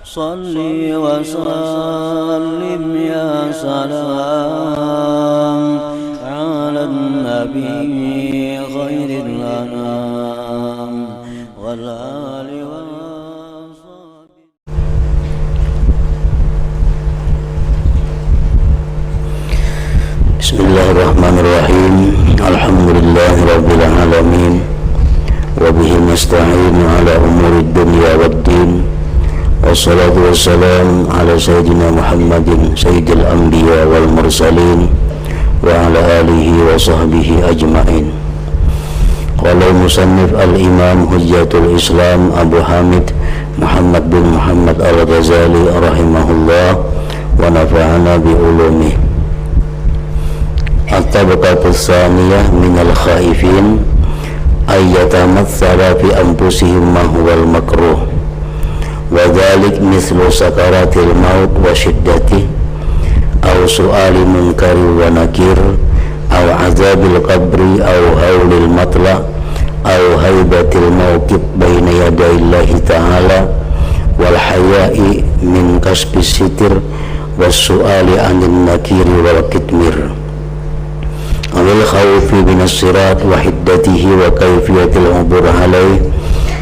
صلي وسلم يا سلام على النبي خير الأنام والآل والصحب. بسم الله الرحمن الرحيم. الحمد لله رب العالمين وبه نستعين على أمور الدنيا والدين والصلاة والسلام على سيدنا محمد سيد الأنبياء والمرسلين وعلى آله وصحبه أجمعين. قال المصنف الإمام حجة الإسلام أبو حامد محمد بن محمد الغزالي رحمه الله ونفعنا بعلومه. الطبقة الثانية من الخائفين أن يتمثل في أنفسهم ما هو المكروه، وذلك مثل سكرات الموت وشدته، أو سؤال منكر ونكير، أو عذاب القبر، أو هول المطلع، أو هيبة الموقف بين يدي الله تعالى، والحياء من كسب الستر، والسؤال عن النكير والكتمير، أو الخوف من الصراط وحدته وكيفية العبور عليه،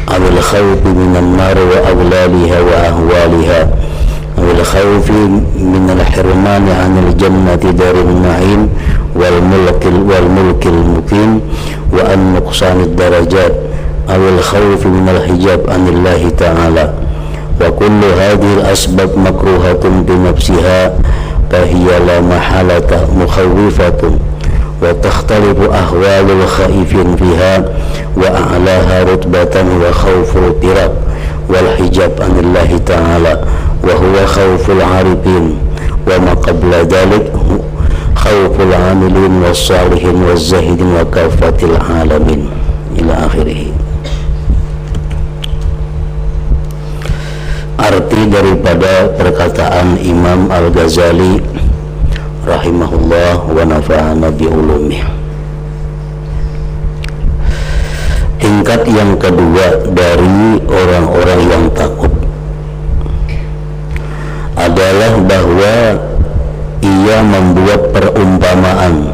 أو الخوف من النار وأغلالها وأهوالها، أو الخوف من الحرمان عن الجنة دار النعيم والملك المقيم وعن نقصان الدرجات، أو الخوف من الحجاب عن الله تعالى. وكل هذه الأسباب مكروهة بنفسها، فهي لا محالة مخوفة، وتختلف أحوال الخائفين فيها، وأعلاها رتبة وخوف الاضطراب والحجاب عن الله تعالى، وهو خوف العارفين، وما قبل ذلك خوف العاملين والصالحين والزاهدين وكافة العالمين إلى آخره. Arti daripada perkataan Imam Al-Ghazali rahimahullah wa nafa'ana bi'ulumih. Tingkat yang kedua dari orang-orang yang takut adalah bahwa ia membuat perumpamaan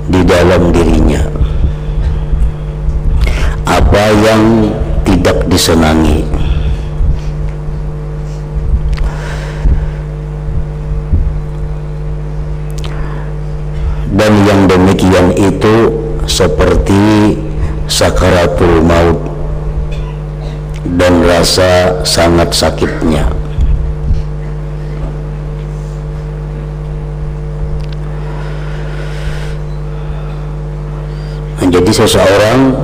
di dalam dirinya apa yang tidak disenangi, dan yang demikian itu seperti sakaratul maut dan rasa sangat sakitnya. Jadi seseorang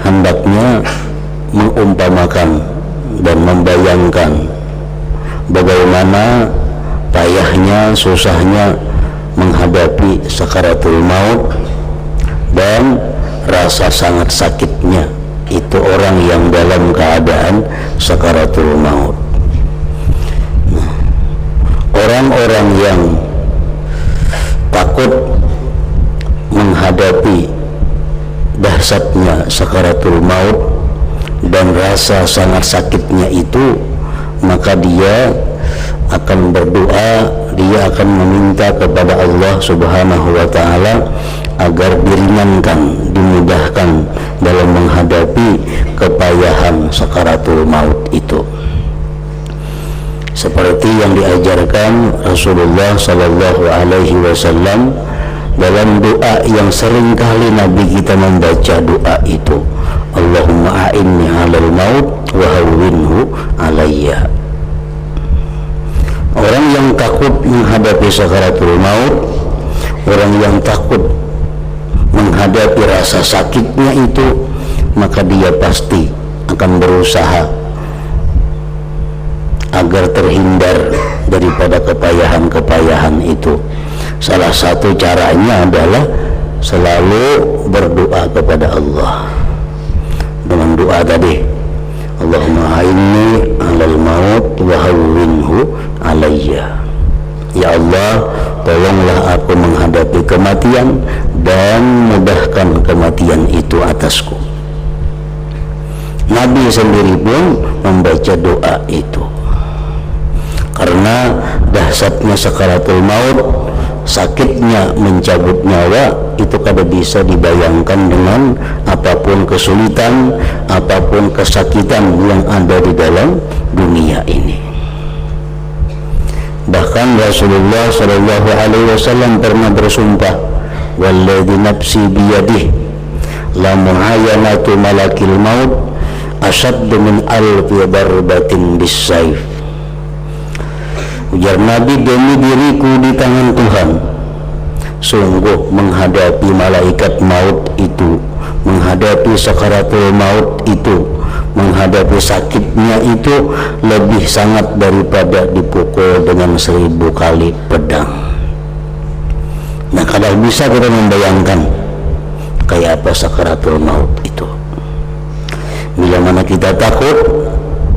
hendaknya mengumpamakan dan membayangkan bagaimana payahnya, susahnya menghadapi sakaratul maut dan rasa sangat sakitnya itu orang yang dalam keadaan sakaratul maut. Nah, orang-orang yang takut menghadapi dahsyatnya sakaratul maut dan rasa sangat sakitnya itu, maka dia akan berdoa, dia akan meminta kepada Allah Subhanahu wa ta'ala agar diringankan, dimudahkan dalam menghadapi kepayahan sakaratul maut itu, seperti yang diajarkan Rasulullah sallallahu alaihi wasallam dalam doa yang sering kali Nabi kita membaca doa itu, Allahumma a'inni 'alal maut wa hawwinhu 'alayya. Orang yang takut menghadapi sakaratul maut, orang yang takut menghadapi rasa sakitnya itu, maka dia pasti akan berusaha agar terhindar daripada kepayahan-kepayahan itu. Salah satu caranya adalah selalu berdoa kepada Allah dengan doa tadi, Allahumma a'inni 'alal maut wa hawwinhu 'alayya. Ya Allah, tolonglah aku menghadapi kematian dan mudahkan kematian itu atasku. Nabi sendiri pun membaca doa itu, karena dahsyatnya sakaratul maut, sakitnya mencabut nyawa itu kada bisa dibayangkan dengan apapun kesulitan, apapun kesakitan yang ada di dalam dunia ini. Bahkan Rasulullah Shallallahu Alaihi Wasallam pernah bersumpah, "Walladzi nafsi biyadihi, la mu'ayanatu malakil maut asyaddu min alfi darbatin bis-sayf." Ujar Nabi, "Demi diriku di tangan Tuhan, sungguh menghadapi malaikat maut itu, menghadapi sakaratul maut itu, menghadapi sakitnya itu lebih sangat daripada dipukul dengan 1000 kali pedang." Nah, kalau bisa kita membayangkan kayak apa sakaratul maut itu. Bila mana kita takut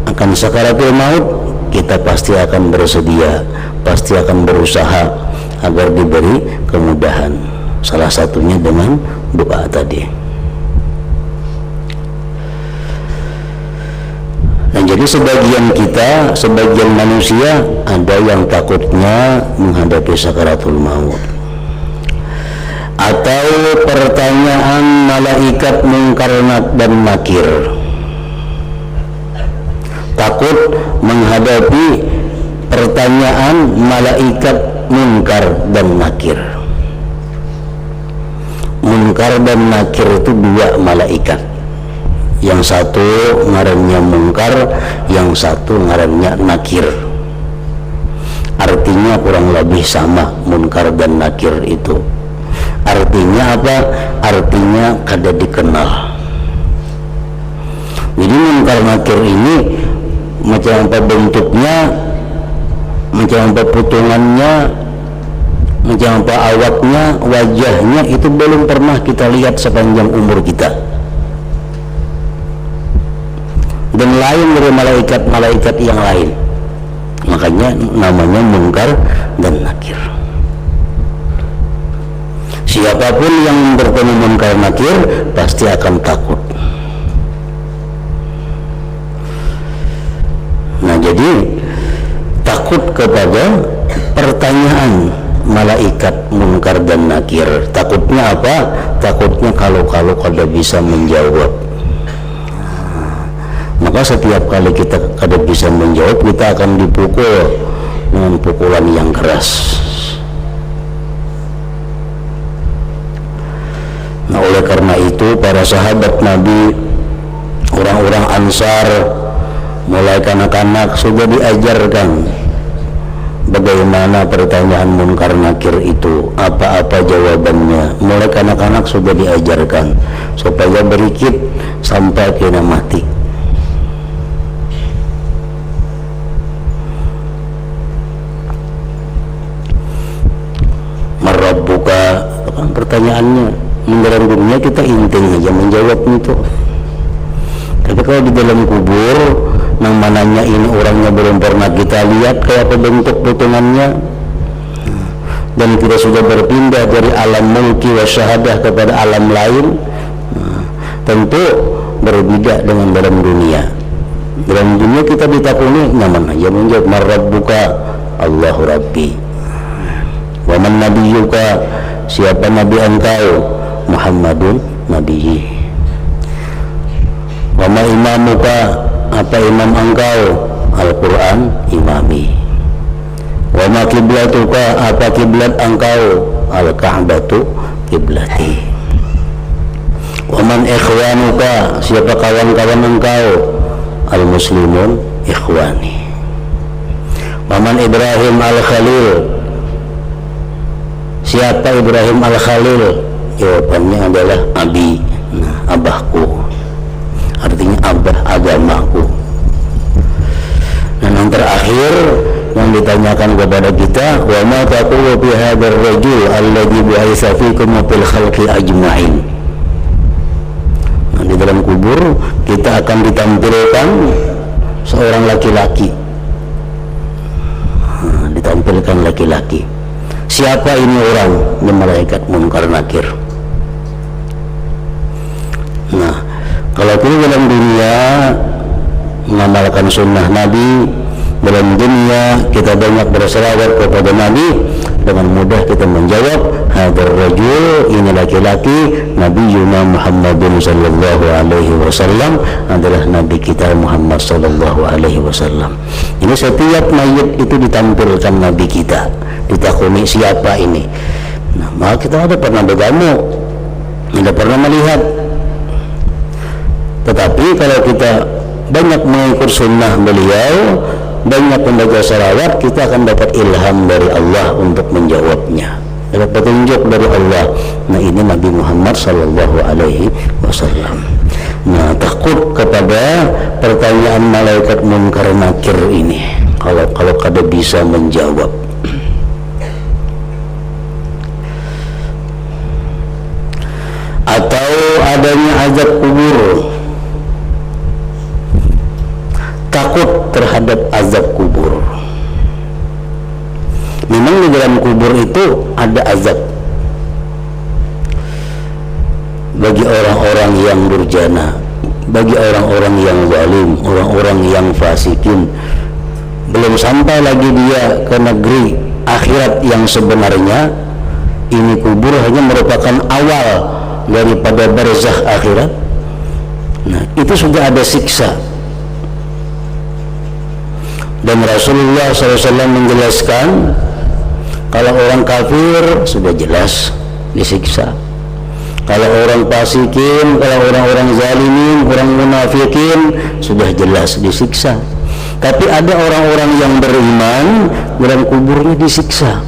akan sakaratul maut, kita pasti akan bersedia, pasti akan berusaha agar diberi kemudahan. Salah satunya dengan doa tadi. Nah, jadi sebagian kita, sebagian manusia ada yang takutnya menghadapi sakaratul maut, atau pertanyaan malaikat munkar dan nakir. Takut menghadapi pertanyaan malaikat munkar dan nakir. Munkar dan nakir itu dua malaikat. Yang satu ngarannya munkar, yang satu ngarannya nakir. Artinya kurang lebih sama munkar dan nakir itu. Artinya apa? Artinya kada dikenal. Jadi munkar nakir ini macam apa bentuknya, macam apa putungannya, macam apa awaknya, wajahnya, itu belum pernah kita lihat sepanjang umur kita. Dan lain dari malaikat-malaikat yang lain. Makanya namanya munkar dan nakir. Siapapun yang bertemu munkar nakir pasti akan takut. Nah, jadi takut kepada pertanyaan malaikat munkar dan nakir. Takutnya apa? Takutnya kalau kada bisa menjawab. Maka setiap kali kita kada bisa menjawab, kita akan dipukul dengan pukulan yang keras. Nah, oleh karena itu para sahabat Nabi, orang-orang Ansar, mulai kanak-kanak sudah diajarkan bagaimana pertanyaan munkar nakir itu, apa-apa jawabannya. Mulai kanak-kanak sudah diajarkan supaya berikit sampai kena mati. Marabbuka, kan pertanyaannya mendalam dunia kita inting aja menjawab itu. Tapi kalau di dalam kubur, yang mananya ini orangnya belum pernah kita lihat kayak apa bentuk putungannya, dan kita sudah berpindah dari alam mulki wa syahadah kepada alam lain, tentu berbeda dengan dalam dunia. Dalam dunia kita ditakuni nyaman aja menjawab marabbuka, Allahu Rabbi. Wa man nabiyyuka, siapa nabi engkau? Muhammadun nabiyyi. Wa ma imamuka, apa imam engkau? Al-Quran imami. Wa ma kiblatuka, apa kiblat engkau? Al-Ka'batu kiblati. Wa man ikhwanuka, siapa kawan-kawan engkau? Al-muslimun ikhwani. Wa man Ibrahim al-Khalil, siapa Ibrahim al-Khalil? Jawabannya adalah abi, abahku, artinya abah agamaku. Dan yang terakhir yang ditanyakan kepada kita, wa ma taqulu fi hadzal rajul alladzi bu'itsa fikum fil khalqi ajma'in. Nah, di dalam kubur kita akan ditampilkan seorang laki-laki. Ditampilkan laki-laki. Siapa ini orang? Ini malaikat munkar nakir. Nah, kalau kita dalam dunia mengamalkan sunnah Nabi. Dalam dunia kita banyak berselawat kepada Nabi, dengan mudah kita menjawab hadar rajul, ini laki-laki, Nabiyuna Muhammadun sallallahu alaihi wasallam adalah Nabi kita Muhammad sallallahu alaihi wasallam. Ini setiap mayat itu ditampilkan Nabi kita, ditakuni siapa ini. Nah, maka kita ada pernah bergamu, tidak pernah melihat. Tetapi kalau kita banyak mengikut sunnah beliau, banyak membaca salawat, kita akan dapat ilham dari Allah untuk menjawabnya, dapat petunjuk dari Allah. Nah, ini Nabi Muhammad sallallahu alaihi wasallam. Nah, takut kepada pertanyaan malaikat munkar nakir ini, kalau kada bisa menjawab. Atau adanya azab kubur, takut terhadap azab kubur. Memang di dalam kubur itu ada azab bagi orang-orang yang durjana, bagi orang-orang yang zalim, orang-orang yang fasikin. Belum sampai lagi dia ke negeri akhirat yang sebenarnya, ini kubur hanya merupakan awal daripada barzakh akhirat. Nah, itu sudah ada siksa. Dan Rasulullah SAW menjelaskan, kalau orang kafir sudah jelas disiksa, kalau orang fasikin, kalau orang-orang zalimin, orang munafikin sudah jelas disiksa. Tapi ada orang-orang yang beriman dalam kuburnya disiksa.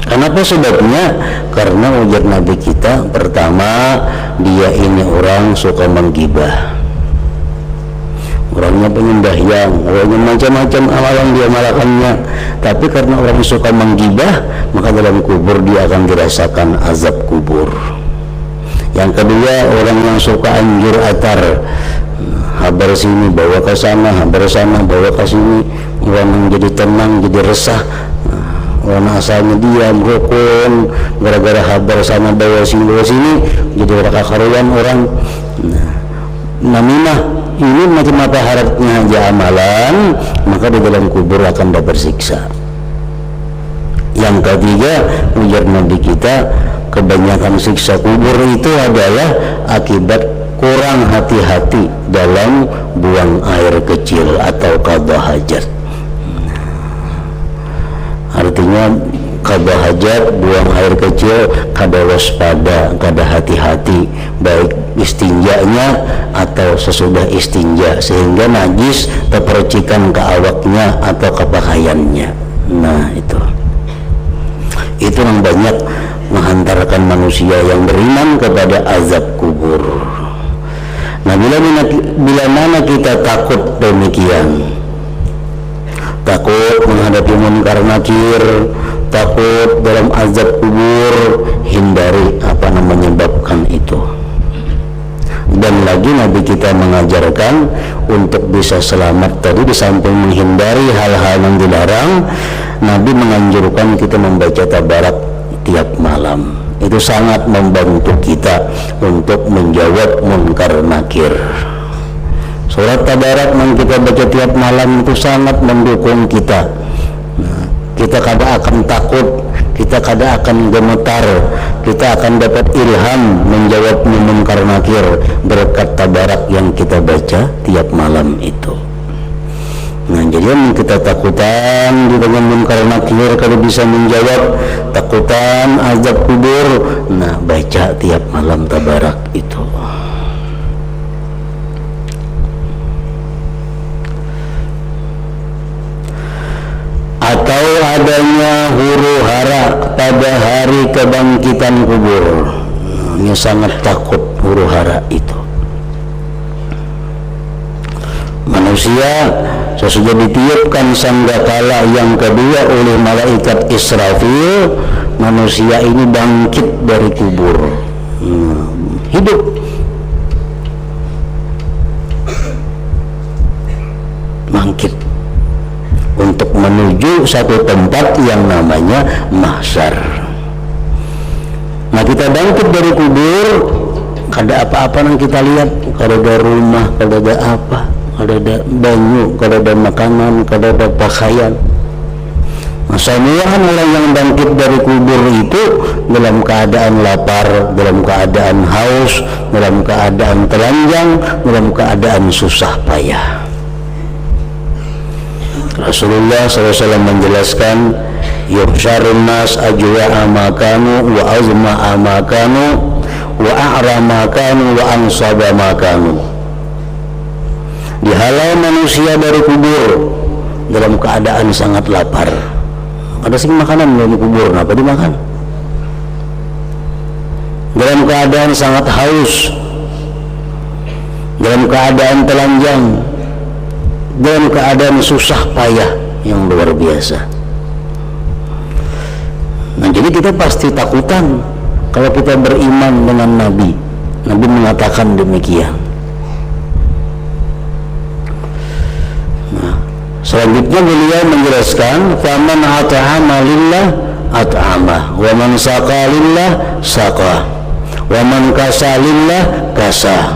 Kenapa sebabnya? Karena ujar Nabi kita, pertama, dia ini orang suka menggibah, orangnya penyembahyang, orangnya macam-macam amal yang dia malakannya. Tapi karena orang suka menggibah, maka dalam kubur dia akan dirasakan azab kubur. Yang kedua, orang yang suka anjur atar, habar sini bawa ke sana, habar sana bawa ke sini, orang yang jadi tenang, jadi resah. Orang asalnya diam, rukun, gara-gara habar sana bawa sini, jadi orang kakaruan orang. Namimah ini macam apa harapnya aja amalan, maka di dalam kubur akan dapat siksa. Yang ketiga, ujar Nabi kita, kebanyakan siksa kubur itu adalah akibat kurang hati-hati dalam buang air kecil atau qada hajat. Artinya qada hajat, buang air kecil, kada waspada, kada hati-hati, baik istinjanya atau sesudah istinja, sehingga najis terpercikan ke awaknya atau ke pakaiannya. Nah, itu yang banyak menghantarkan manusia yang beriman kepada azab kubur. Nah, bila mana kita takut demikian, takut menghadapi munkar nakir, takut dalam azab kubur, hindari apa yang menyebabkan itu. Dan lagi Nabi kita mengajarkan untuk bisa selamat tadi, di samping menghindari hal-hal yang dilarang, Nabi menganjurkan kita membaca tabarak tiap malam. Itu sangat membantu kita untuk menjawab munkar nakir. Surat tabarak yang kita baca tiap malam itu sangat mendukung kita. Nah, kita kada akan takut, kita kada akan gemetar, kita akan dapat ilham menjawab munkar nakir berkat tabarak yang kita baca tiap malam itu. Nah, jadi kita takutan di dengan munkar nakir kalau bisa menjawab, takutan azab kubur. Nah, baca tiap malam tabarak itu. Atau adanya huru hara pada hari kebangkitan kubur. Ini sangat takut huru hara itu. Manusia sesudah ditiupkan sangkakala yang kedua oleh malaikat Israfil, manusia ini bangkit dari kubur, hidup. Bangkit untuk menuju satu tempat yang namanya mahsyar. Nah, kita bangkit dari kubur, kada apa-apa yang kita lihat, kada ada rumah, kada ada apa, kada ada banyu, kada ada makanan, kada ada pakaian. Semuanya orang yang bangkit dari kubur itu dalam keadaan lapar, dalam keadaan haus, dalam keadaan telanjang, dalam keadaan susah payah. Rasulullah SAW menjelaskan, yuhsyarun nas ajwa'a ma kanu wa azma'a ma kanu wa a'ra ma kanu wa ansaba ma kanu. Dihalau manusia dari kubur dalam keadaan sangat lapar. Ada sing makanan dalam kubur, apa dimakan? Dalam keadaan sangat haus, dalam keadaan telanjang, dalam keadaan susah payah yang luar biasa. Nah, jadi kita pasti takutan kalau kita beriman dengan Nabi. Nabi mengatakan demikian. Nah, selanjutnya beliau menjelaskan, faman at'ama lillah at'amah, wa man saqa lillah saqa, wa man kasa lillah kasa,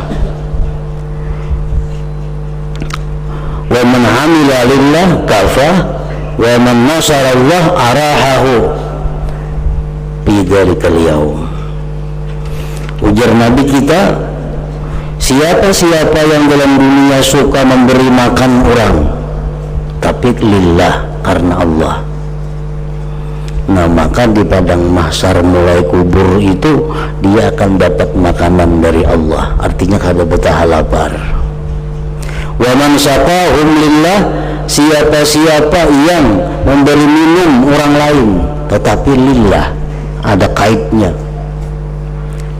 wa man hamila lillah kafa, wa man nasara Allah arahahu bidzalikal yaum. Ujar Nabi kita, siapa-siapa yang dalam dunia suka memberi makan orang tapi lillah, karena Allah, nah maka di padang mahsyar mulai kubur itu dia akan dapat makanan dari Allah, artinya kada betah lapar. Wa man saqahum lillah, siapa-siapa yang memberi minum orang lain tetapi lillah, ada kaitnya,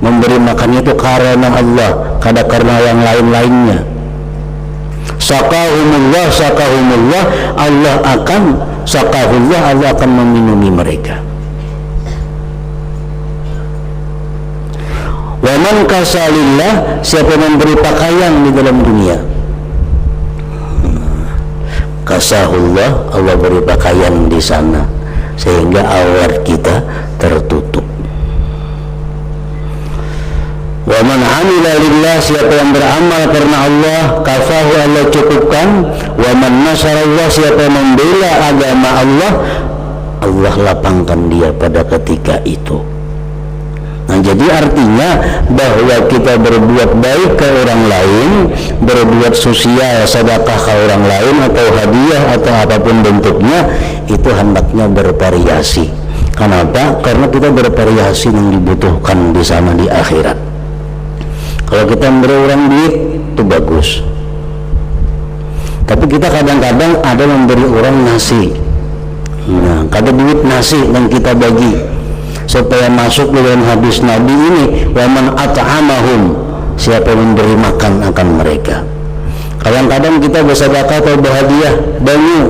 memberi makan itu karena Allah, kada karena yang lain-lainnya. Saqahumullah, saqahumullah, Allah akan saqahullah, Allah akan meminumi mereka. Wa man kasalillah, siapa memberi pakaian di dalam dunia, kasahullah, Allah beri pakaian di sana sehingga aurat kita tertutup. Wa man amila lillah, siapa yang beramal karena Allah, kafahu, Allah cukupkan. Wa man nasarallah, siapa yang membela agama Allah, Allah lapangkan dia pada ketika itu. Nah, jadi artinya bahwa kita berbuat baik ke orang lain, berbuat sosial, sedekah ke orang lain, atau hadiah atau apapun bentuknya, itu hendaknya bervariasi. Kenapa? Karena kita bervariasi yang dibutuhkan di sana di akhirat. Kalau kita memberi orang duit itu bagus, tapi kita kadang-kadang ada memberi orang nasi. Nah, kada duit nasi dan kita bagi supaya masuk dalam hadis Nabi ini, wa man at'amahum, siapa yang memberi makan akan mereka. Kadang-kadang kita bersedekah atau berhadiah banyu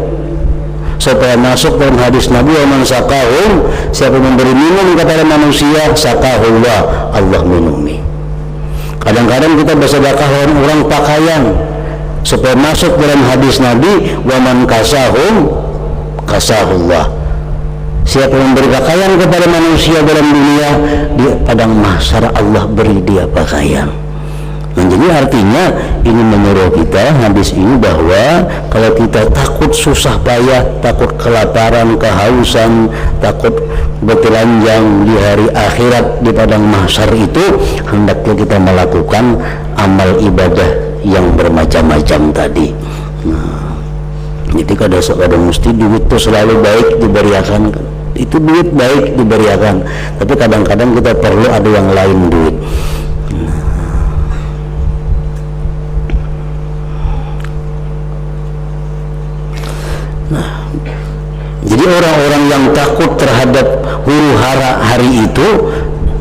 supaya masuk dalam hadis Nabi, wa man saqahum, siapa yang memberi minum kepada manusia, saqahullah, Allah minumi. Kadang-kadang kita bersedekah orang pakaian supaya masuk dalam hadis Nabi, wa man kasahum kasahullah, siapa yang memberi pakaian kepada manusia dalam dunia, di padang mahsyar Allah beri dia pakaian. Nah, jadi artinya ini menyuruh kita hadis ini bahwa kalau kita takut susah payah, takut kelaparan, kehausan, takut bertelanjang di hari akhirat di padang mahsyar itu, hendaknya kita melakukan amal ibadah yang bermacam-macam tadi. Nah, jadi kadang mesti duit itu selalu baik diberiakan, itu duit baik diberiakan, tapi kadang-kadang kita perlu ada yang lain duit. Nah, jadi orang-orang yang takut terhadap huru hara hari itu,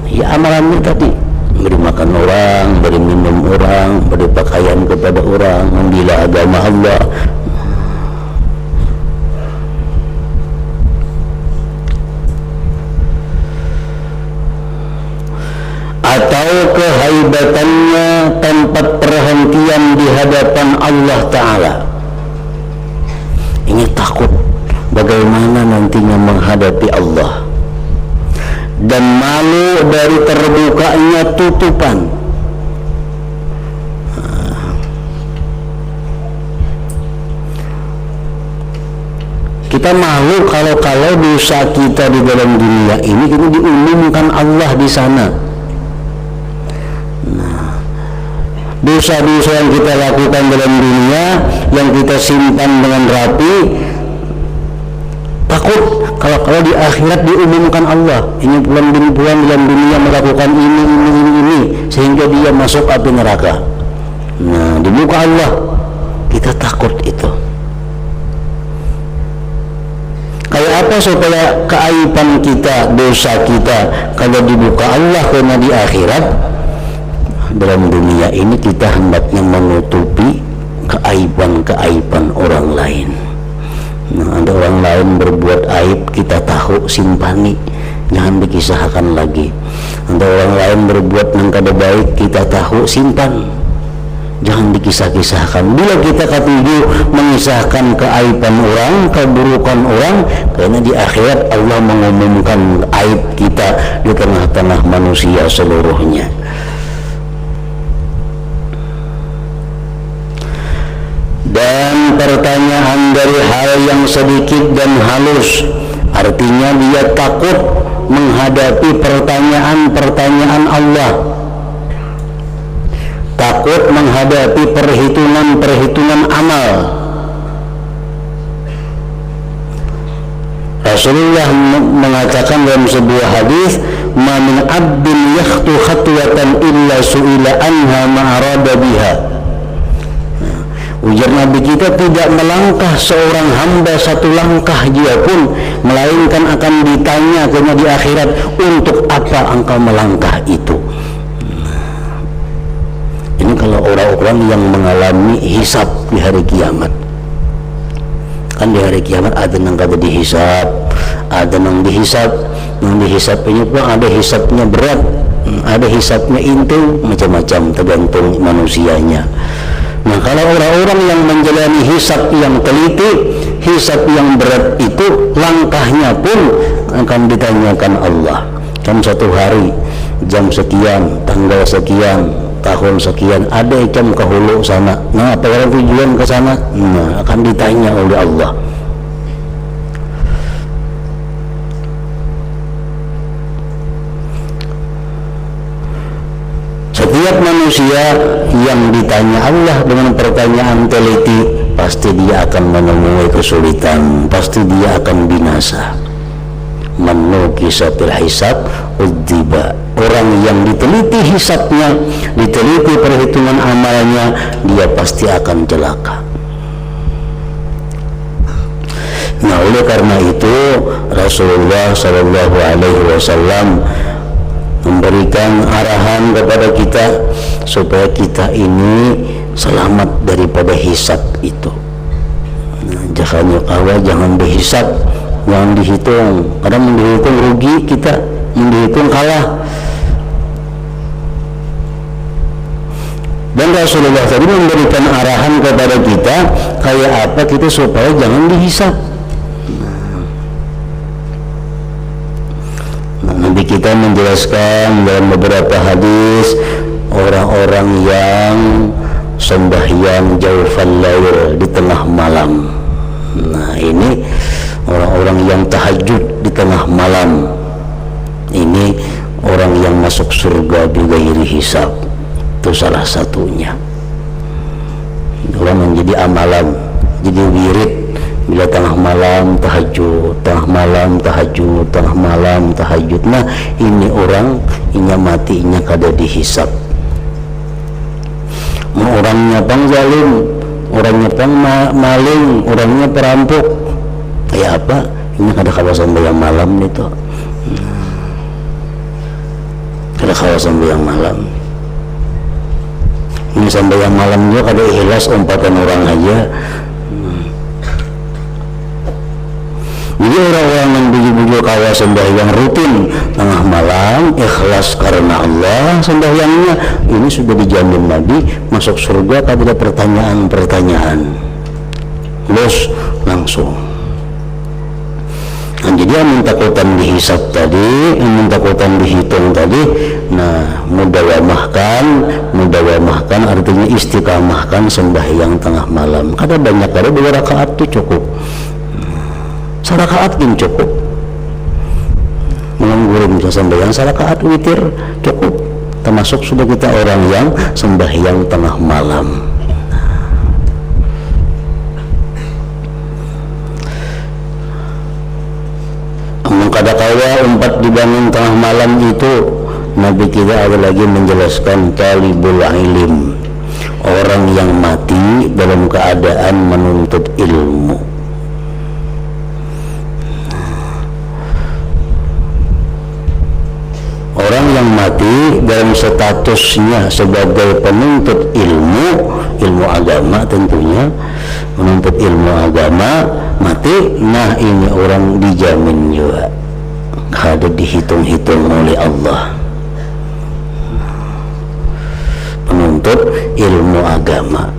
ya amalannya tadi, beri makan orang, beri minum orang, beri pakaian kepada orang, membela agama Allah. Atau kehaibatannya tempat perhentian di hadapan Allah Ta'ala. Ini takut bagaimana nantinya menghadapi Allah, dan malu dari terbukanya tutupan. Kita malu kalau dosa kita di dalam dunia ini diumumkan Allah di sana. Nah, dosa-dosa yang kita lakukan dalam dunia, yang kita simpan dengan rapi, takut kalau di akhirat diumumkan Allah, ini pulang bin pulang dalam dunia melakukan ini, sehingga dia masuk api neraka. Nah, di muka Allah kita takut itu. Kayak apa supaya keaiban kita, dosa kita kalau dibuka Allah karena di akhirat? Dalam dunia ini kita hendaknya menutupi keaiban orang lain. Nah, ada orang lain berbuat aib, kita tahu, simpani, jangan dikisahkan lagi. Ada orang lain berbuat yang kada baik, kita tahu, simpan, jangan dikisah-kisahkan. Bila kita katuju mengisahkan keaiban orang, keburukan orang, karena di akhirat Allah mengumumkan aib kita di tengah-tengah manusia seluruhnya. Dan pertanyaan dari hal yang sedikit dan halus, artinya dia takut menghadapi pertanyaan-pertanyaan Allah, takut menghadapi perhitungan amal. Rasulullah mengatakan dalam sebuah hadis, "Ma min 'abdin yakhtu khatwatan illa su'ila anha ma arada biha." Ujar Nabi kita, tidak melangkah seorang hamba satu langkah dia pun, melainkan akan ditanya karena di akhirat, untuk apa engkau melangkah itu. Ini kalau orang-orang yang mengalami hisab di hari kiamat. Kan di hari kiamat ada yang kada dihisab, ada yang dihisab. Yang dihisab ini pun ada hisabnya berat, ada hisabnya intu, macam-macam tergantung manusianya. Nah, kalau orang-orang yang menjalani hisab yang teliti, hisab yang berat itu, langkahnya pun akan ditanyakan Allah. Kan satu hari, jam sekian, tanggal sekian, tahun sekian, ada jam ke hulu sana. Nah, apa orang tujuan ke sana? Nah, akan ditanya oleh Allah. Setiap manusia yang ditanya Allah dengan pertanyaan teliti, pasti dia akan menemui kesulitan, pasti dia akan binasa. Man nukisa fil hisab udziba. Orang yang diteliti hisabnya, diteliti perhitungan amalnya, dia pasti akan celaka. Nah, oleh karena itu Rasulullah SAW memberikan arahan kepada kita supaya kita ini selamat daripada hisab itu. Nah, jangan dihisab, jangan dihitung. Kadang dihitung rugi kita, dihitung kalah. Dan Rasulullah tadi memberikan arahan kepada kita kayak apa kita supaya jangan dihisab. Nanti kita menjelaskan dalam beberapa hadis orang-orang yang sembahyang jaufal lail di tengah malam. Nah, ini orang-orang yang tahajud di tengah malam. Ini orang yang masuk surga bighairi hisab. Itu salah satunya. Orang menjadi amalan, jadi wirid. Bila tengah malam tahajud, tengah malam tahajud, tengah malam tahajud. Nah, ini orang inya matinya kada dihisab. Orangnya pang zalim, orangnya pang maling, orangnya perampok. Kayak apa? Ini kada kawasan bayang malam itu. Kada kawasan bayang malam. Ini sampai yang malam juga kada ikhlas umpatan orang aja. Jadi orang-orang yang bujuk-bujuk kawah sembahyang rutin tengah malam, ikhlas karena Allah sembahyangnya, ini sudah dijamin Nabi masuk surga tak ada pertanyaan-pertanyaan. Los langsung. Nah, jadi yang takutan dihisab tadi, yang takutan dihitung tadi, nah mudawamahkan artinya istiqamahkan sembahyang tengah malam. Kada banyak, kada 2 rakaat itu cukup. Sarakaat pun cukup. Menggurung sembahyang sarakaat witir cukup. Termasuk sudah kita orang yang sembahyang tengah malam. Kadakawa empat dibangun tengah malam itu, Nabi kita ada lagi menjelaskan talibul ilim, orang yang mati dalam keadaan menuntut ilmu. Orang yang mati dalam statusnya sebagai penuntut ilmu agama, tentunya menuntut ilmu agama, mati, nah ini orang dijamin juga kada dihitung-hitung oleh Allah, penuntut ilmu agama.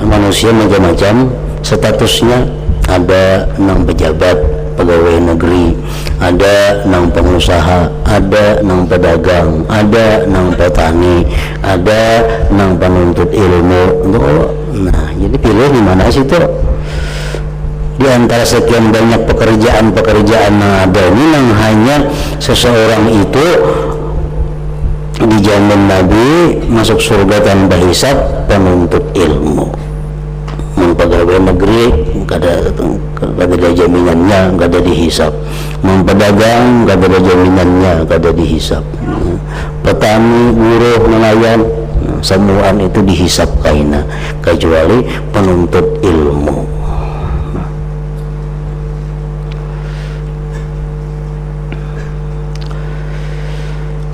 Manusia macam-macam statusnya, ada nang pejabat pegawai negeri, ada nang pengusaha, ada nang pedagang, ada nang petani, ada nang penuntut ilmu. Nah, jadi pilih di mana situ? Di antara sekian banyak pekerjaan-pekerjaan yang ada ini, yang hanya seseorang itu dijamin Nabi masuk surga tanpa hisab, penuntut ilmu. Pegawai negeri kada ada jaminannya, kada dihisab. Pedagang kada ada jaminannya, kada dihisab. Petani, buruh, nelayan, semuaan itu dihisab kaina, kecuali penuntut ilmu.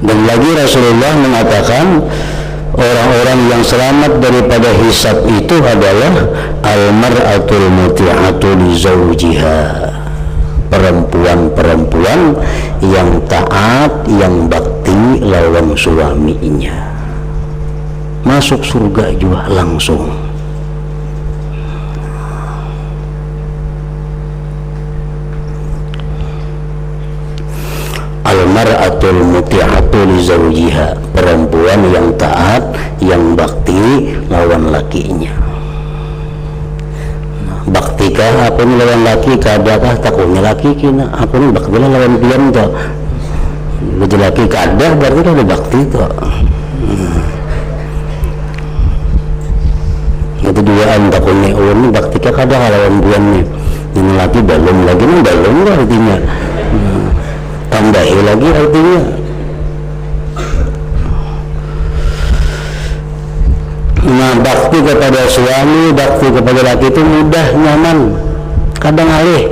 Dan lagi Rasulullah mengatakan orang-orang yang selamat daripada hisab itu adalah al-mar'atul muti'atu li zawjiha, perempuan-perempuan yang taat, yang bakti lawan suaminya, masuk surga juga langsung. Al-mar'atul muti'atu li zawjiha, perempuan yang taat, yang bakti lawan lakinya. Baktikah aku ni lawan laki, kadakah takutnya laki kina aku ni bakti lawan diam tu. Bagi laki kada berarti ada bakti tu. Itu duaan takutnya orang ni baktikah kada lawan diam ni. Ini laki belum lagi ni belum artinya. Tambahi lagi artinya. Nah, bakti kepada suami, bakti kepada laki itu mudah, nyaman, kadang alih,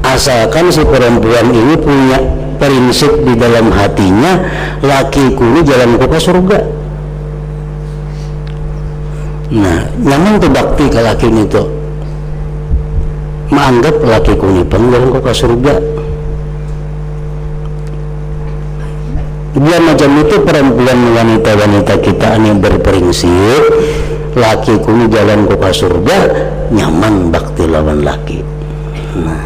asalkan si perempuan ini punya prinsip di dalam hatinya, lakiku ini jalanku ke surga. Nah, nyaman tuh bakti ke laki ini tuh, menganggap lakiku ini jalanku ke surga. Dia macam itu perempuan wanita-wanita kita ini berprinsip, lakiku ini jalan ke surga, nyaman bakti lawan laki. Nah,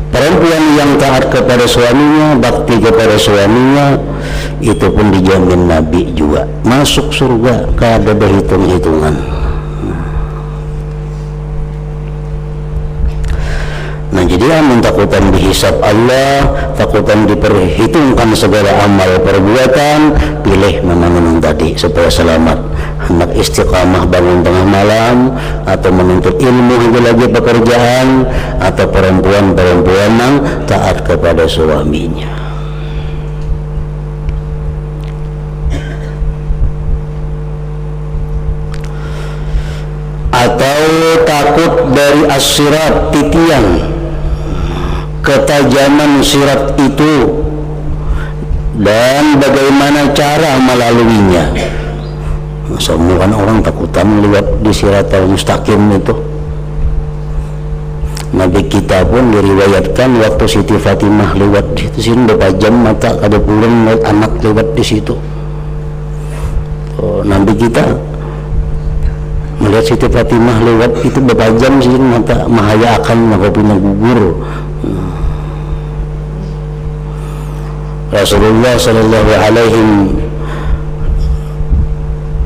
perempuan yang taat kepada suaminya, bakti kepada suaminya, itu pun dijamin Nabi juga masuk surga, kada berhitung-hitungan. Nah, jadi amun takutan dihisab Allah, takutan diperhitungkan segala amal perbuatan, pilih memang tadi supaya selamat. Hendak istiqamah bangun tengah malam, atau menuntut ilmu lagi pekerjaan, atau perempuan-perempuan yang taat kepada suaminya. Atau takut dari as-sirat, titian, ketajaman sirat itu dan bagaimana cara melaluinya. Semua kan orang takutan lewat di sirat al-mustaqim itu. Nabi kita pun diriwayatkan waktu Siti Fatimah lewat di situ, berapa jam mata kada pulang anak lewat di situ. Nabi kita melihat Siti Fatimah lewat itu berapa jam sih mata mahaya akan maka punya gugur. Rasulullah sallallahu alaihi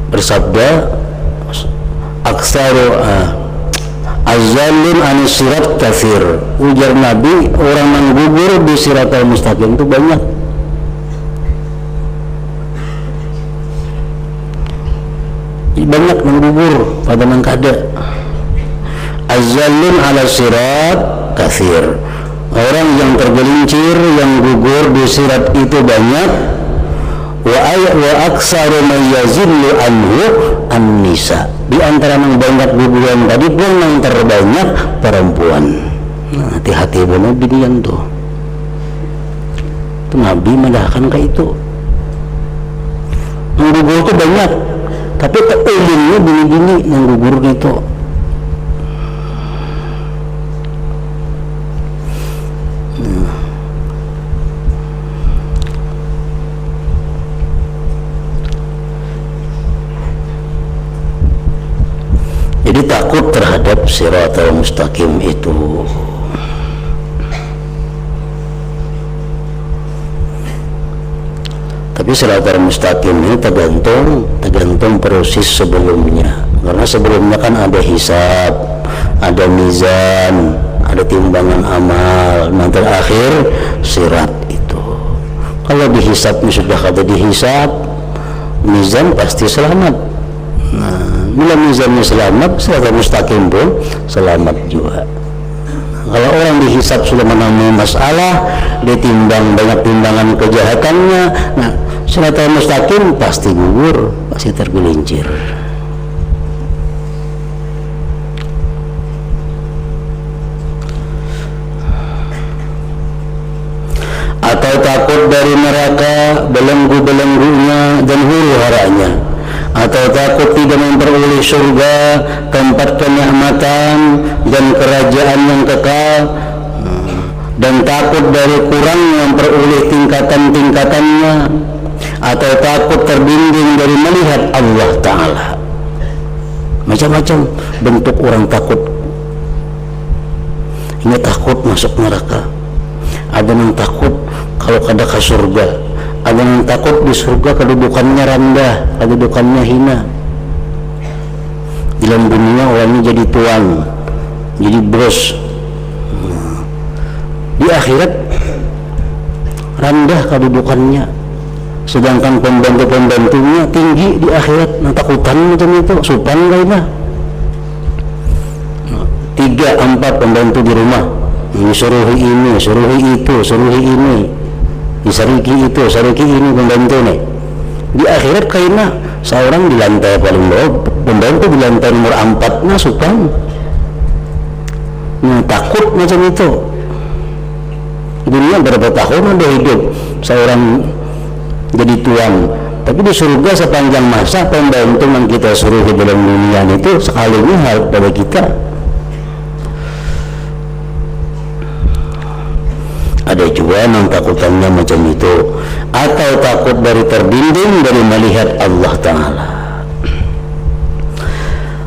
bersabda, aksaru az-zalim anis sirat kathir. Ujar Nabi, orang yang gugur di siratal mustaqim itu banyak. Banyak yang gugur pada mengkada. Az-zalim ala sirat kathir. Orang yang tergelincir, yang gugur di sirat itu banyak. Wa aksaru man yazillu anhu an-nisa. Di antara yang banyak guguran tadi pun yang terbanyak perempuan. Nah, hati-hati benar binian tuh. Itu Nabi mendahkan ke itu. Yang gugur itu banyak, tapi umumnya bini-bini yang gugur itu. Jadi takut terhadap siratal mustaqim itu. Tapi siratal mustaqim ini tergantung proses sebelumnya. Karena sebelumnya kan ada hisab, ada mizan, ada timbangan amal. Nah terakhir sirat itu. Kalau dihisabnya sudah kata dihisab, mizan pasti selamat. Nah, bila mizannya selamat, siratal mustaqim pun selamat juga. Kalau orang dihisab sudah menemui masalah, ditimbang banyak timbangan kejahatannya, nah siratal mustaqim pasti gugur, pasti tergelincir. Atau takut dari neraka, belenggu-belenggunya dan huru-haranya, atau takut tidak memperoleh surga, tempat kenikmatan dan kerajaan yang kekal, dan takut dari kurangnya memperoleh tingkatan-tingkatannya, atau takut terbimbing dari melihat Allah Ta'ala. Macam-macam bentuk orang takut. Ini takut masuk neraka, ada yang takut kalau kada ke surga, ada yang takut di surga kedudukannya rendah, kedudukannya hina. Di dalam dunia orangnya jadi tuan, jadi bos. Di akhirat rendah kedudukannya, sedangkan pembantu-pembantunya tinggi di akhirat. Nah takutan macam itu, sopan kayaknya. 3-4 pembantu di rumah, ini suruhi ini, suruhi itu, suruhi ini, disariki itu, sariki ini pembantu nih. Di akhirat kayaknya seorang di lantai paling bawah, pembantu di lantai nomor 4, nah sopan. Nah takut macam itu. Dunia berapa tahun ada hidup seorang jadi tuan, tapi di surga sepanjang masa pembantu yang kita suruh di dalam dunia itu sekalinya hal pada kita. Ada juga yang takutannya macam itu, atau takut dari terbimbing dari melihat Allah Ta'ala.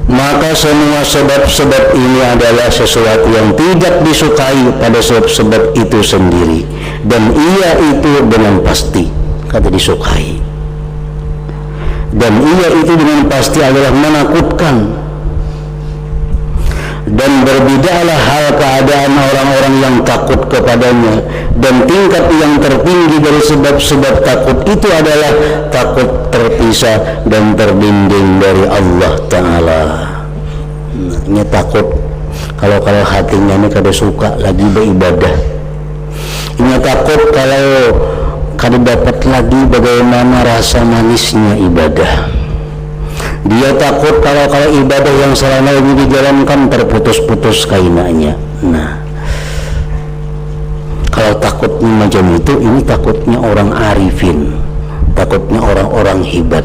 Maka semua sebab-sebab ini adalah sesuatu yang tidak disukai pada sebab-sebab itu sendiri, dan ia itu dengan pasti kata disukai, dan ia itu dengan pasti adalah menakutkan. Dan berbedalah hal keadaan orang-orang yang takut kepadanya, dan tingkat yang tertinggi dari sebab-sebab takut itu adalah takut terpisah dan terbimbing dari Allah Ta'ala. Ini takut kalau hatinya ini kada suka lagi beribadah. Ini takut kalau kada dapat lagi bagaimana rasa manisnya ibadah. Dia takut kalau ibadah yang selama ini dijalankan terputus-putus kainanya. Nah, kalau takutnya macam itu, ini takutnya orang arifin, takutnya orang-orang hebat.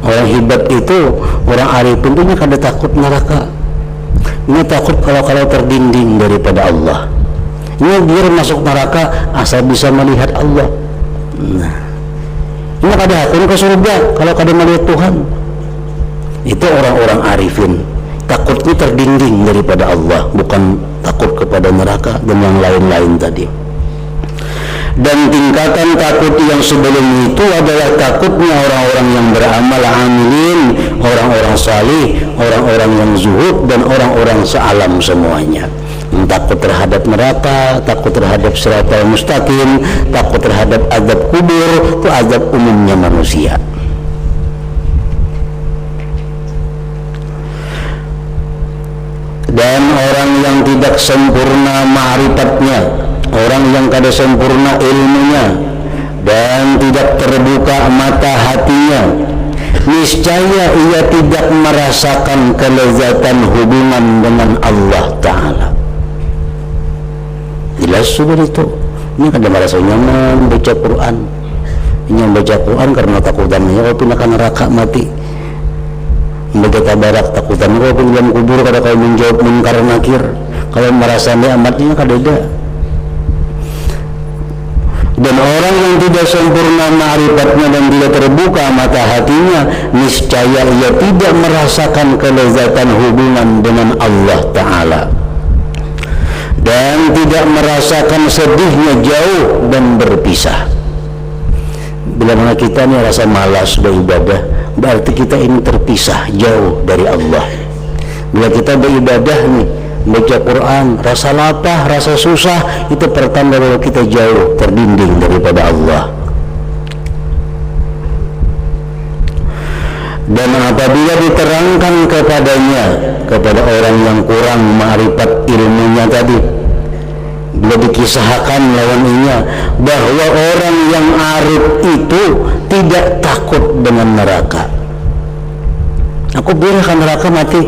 Orang hebat itu, orang arifin itu kada takut neraka. Ini takut kalau terdinding daripada Allah. Ini biar masuk neraka asal bisa melihat Allah. Nah, ini kada akan ke surga kalau kada melihat Tuhan. Itu orang-orang arifin, takutnya terdinding daripada Allah, bukan takut kepada neraka dan yang lain-lain tadi. Dan tingkatan takut yang sebelum itu adalah takutnya orang-orang yang beramal amilin, orang-orang salih, orang-orang yang zuhud, dan orang-orang sealam semuanya. Takut terhadap neraka, takut terhadap siratal mustaqim, takut terhadap azab kubur, itu azab umumnya manusia. Dan orang yang tidak sempurna ma'rifatnya, orang yang kada sempurna ilmunya, dan tidak terbuka mata hatinya, niscaya ia tidak merasakan kelezatan hubungan dengan Allah Ta'ala. Jelas sudah itu. Ini kada merasa nyaman baca Quran. Ini yang baca Quran karena takutannya kalau pindah ke neraka mati. Baca tabarak takutannya kalau pindah kubur kada kau menjawab munkar nakir. Kalau merasa nikmatnya kada ada. Dan orang yang tidak sempurna ma'rifatnya dan tidak terbuka mata hatinya, niscaya ia tidak merasakan kelezatan hubungan dengan Allah Ta'ala, dan tidak merasakan sedihnya jauh dan berpisah. Bila mana kita ini rasa malas beribadah, berarti kita ini terpisah jauh dari Allah. Bila kita beribadah nih, baca Quran, rasa lapar, rasa susah, itu pertanda bahwa kita jauh terdinding daripada Allah. Dan apabila diterangkan kepadanya, kepada orang yang kurang ma'rifat ilmunya tadi, bila dikisahkan lawannya bahwa orang yang arif itu tidak takut dengan neraka. Aku biarkan neraka mati,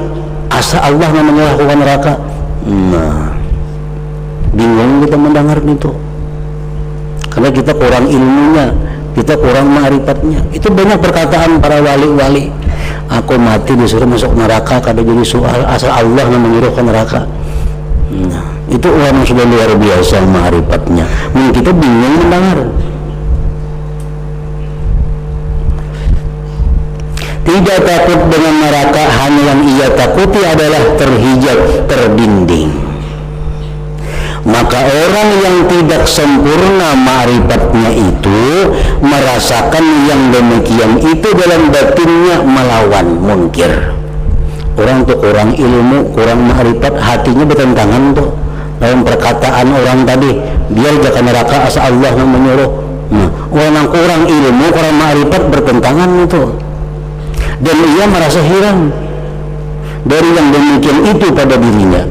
asa Allah namanya lakukan neraka. Nah, bingung kita mendengar itu, karena kita kurang ilmunya, kita kurang ma'rifatnya. Itu banyak perkataan para wali-wali, aku mati disuruh masuk neraka, kada jadi soal, asal Allah yang menyuruhkan neraka. Nah, itu orang yang sudah luar biasa ma'rifatnya. Mungkin kita bingung mendengar. Tidak takut dengan neraka, hanya yang ia takuti adalah terhijab, terdinding. Maka orang yang tidak sempurna ma'rifatnya itu merasakan yang demikian itu dalam batinnya melawan munkir. Orang tuh kurang ilmu, kurang ma'rifat, hatinya bertentangan tuh dalam perkataan orang tadi, biar jangan neraka asal Allah yang menyuruh. Nah, orang yang kurang ilmu, kurang ma'rifat bertentangan itu, dan ia merasa heran dari yang demikian itu pada dirinya.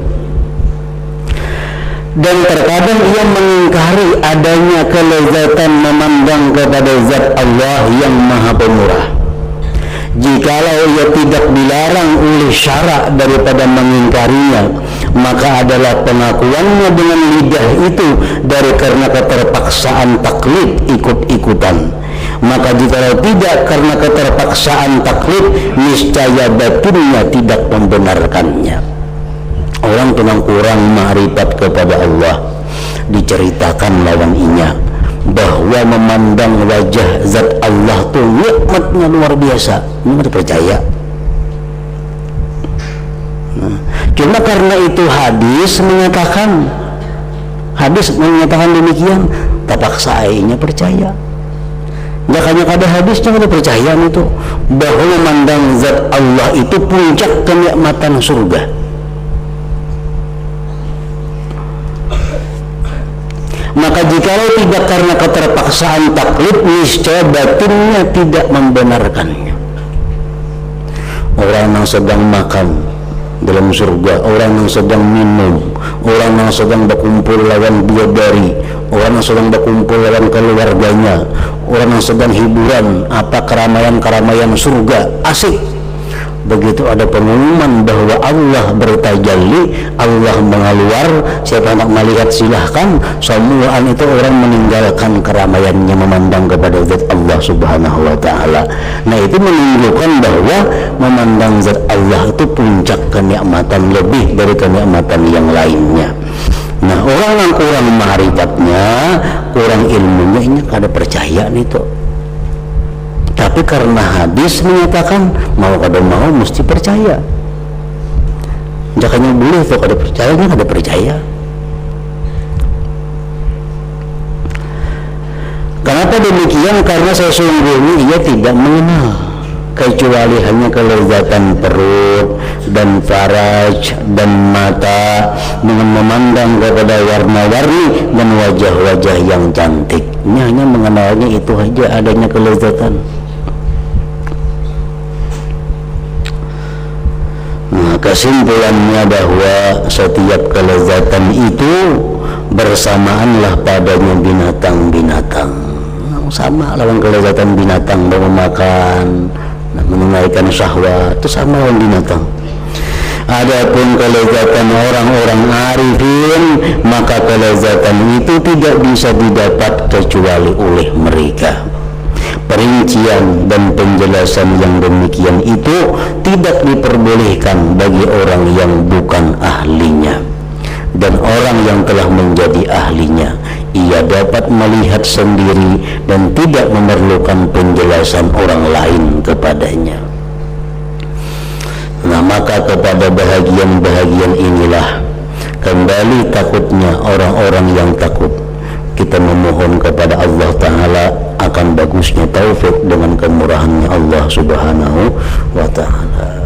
Dan terkadang ia mengingkari adanya kelezatan memandang kepada zat Allah yang maha pemurah. Jikalau ia tidak dilarang oleh syarak daripada mengingkarinya, maka adalah pengakuannya dengan lidah itu dari karena keterpaksaan taklid ikut-ikutan. Maka jikalau tidak karena keterpaksaan taklid, niscaya batinnya tidak membenarkannya. Orang yang kurang ma'rifat kepada Allah, diceritakan lawan inya bahwa memandang wajah zat Allah itu nikmatnya luar biasa, ini percaya. Nah, cuma karena itu hadis menyatakan demikian, terpaksa ainya percaya. Makanya kada hadis jangan percaya itu bahwa memandang zat Allah itu puncak kenikmatan surga. Maka jikalau tidak karena keterpaksaan taklid, niscaya batinnya tidak membenarkannya. Orang yang sedang makan dalam surga, orang yang sedang minum, orang yang sedang berkumpul lawan bidadari, orang yang sedang berkumpul lawan keluarganya, orang yang sedang hiburan, apa keramaian-keramaian surga, asik. Begitu ada pengumuman bahwa Allah bertajalli, Allah mengeluar, siapa nak melihat silahkan, semuaan itu orang meninggalkan keramaiannya memandang kepada zat Allah subhanahu wa ta'ala. Nah, itu menunjukkan bahwa memandang zat Allah itu puncak kenikmatan lebih dari kenikmatan yang lainnya. Nah, orang yang kurang ma'rifatnya, kurang ilmunya, ini kada percaya nih tuh. Tapi karena hadis menyatakan mau kada mau mesti percaya. Jangannya boleh tuh kada percaya, kada percaya. Kenapa demikian? Karena sesungguhnya ia tidak mengenal kecuali hanya kelezatan perut dan faraj dan mata dengan memandang kepada warna-warni dan wajah-wajah yang cantik. Ini hanya mengenalnya itu saja adanya kelezatan. Nah, kesimpulannya bahwa setiap kelezatan itu bersamaanlah padanya binatang-binatang. Sama lawan kelezatan binatang, mau makan, menunaikan syahwat, itu sama lawan binatang. Adapun kelezatan orang-orang arifin, maka kelezatan itu tidak bisa didapat kecuali oleh mereka. Perincian dan penjelasan yang demikian itu tidak diperbolehkan bagi orang yang bukan ahlinya. Dan orang yang telah menjadi ahlinya, ia dapat melihat sendiri dan tidak memerlukan penjelasan orang lain kepadanya. Nah, maka kepada bahagian-bahagian inilah kembali takutnya orang-orang yang takut. Kita memohon kepada Allah Ta'ala akan bagusnya taufik dengan kemurahannya Allah Subhanahu wa Ta'ala.